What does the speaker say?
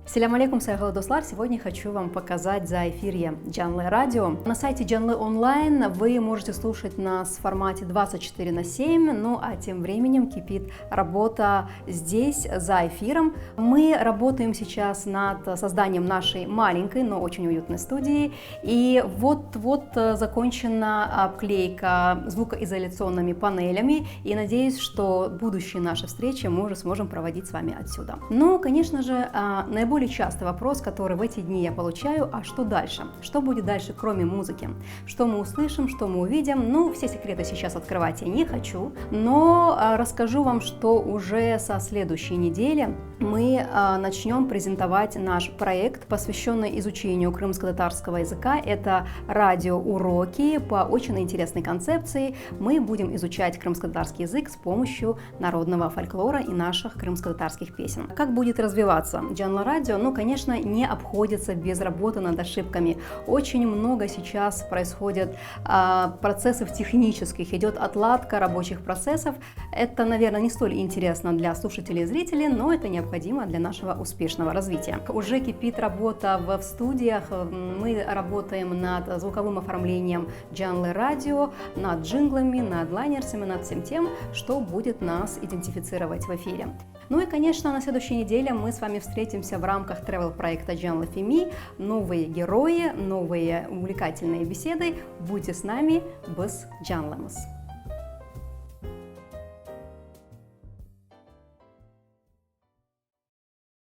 Салям алейкум, сайгалы дослар. Сегодня хочу вам показать за эфире Джанле Радио. На сайте Джанле онлайн вы можете слушать нас в формате 24/7, ну а тем временем кипит работа здесь, за эфиром. Мы работаем сейчас над созданием нашей маленькой, но очень уютной студии. И вот закончена обклейка звукоизоляционными панелями. И надеюсь, что будущие наши встречи мы уже сможем проводить с вами отсюда. Ну, конечно же, наиболее частый вопрос, который в эти дни я получаю: а что дальше? Что будет дальше, кроме музыки? Что мы услышим, что мы увидим? Ну, все секреты сейчас открывать я не хочу, но расскажу вам, что уже со следующей недели мы начнем презентовать наш проект, посвященный изучению крымско-татарского языка. Это радиоуроки по очень интересной концепции. Мы будем изучать крымско-татарский язык с помощью народного фольклора и наших крымско-татарских песен. Как будет развиваться Джанле Радио? Ну, конечно, не обходится без работы над ошибками. Очень много сейчас происходит процессов технических, идет отладка рабочих процессов. Это, наверное, не столь интересно для слушателей и зрителей, но это необходимо для нашего успешного развития. Уже кипит работа в студиях. Мы работаем над звуковым оформлением Джанле Радио, над джинглами, над лайнерсами, над всем тем, что будет нас идентифицировать в эфире. Ну и, конечно, на следующей неделе мы с вами встретимся в рамках тревел-проекта Джанле Феми. Новые герои, новые увлекательные беседы. Будьте с нами, без Джанлемас.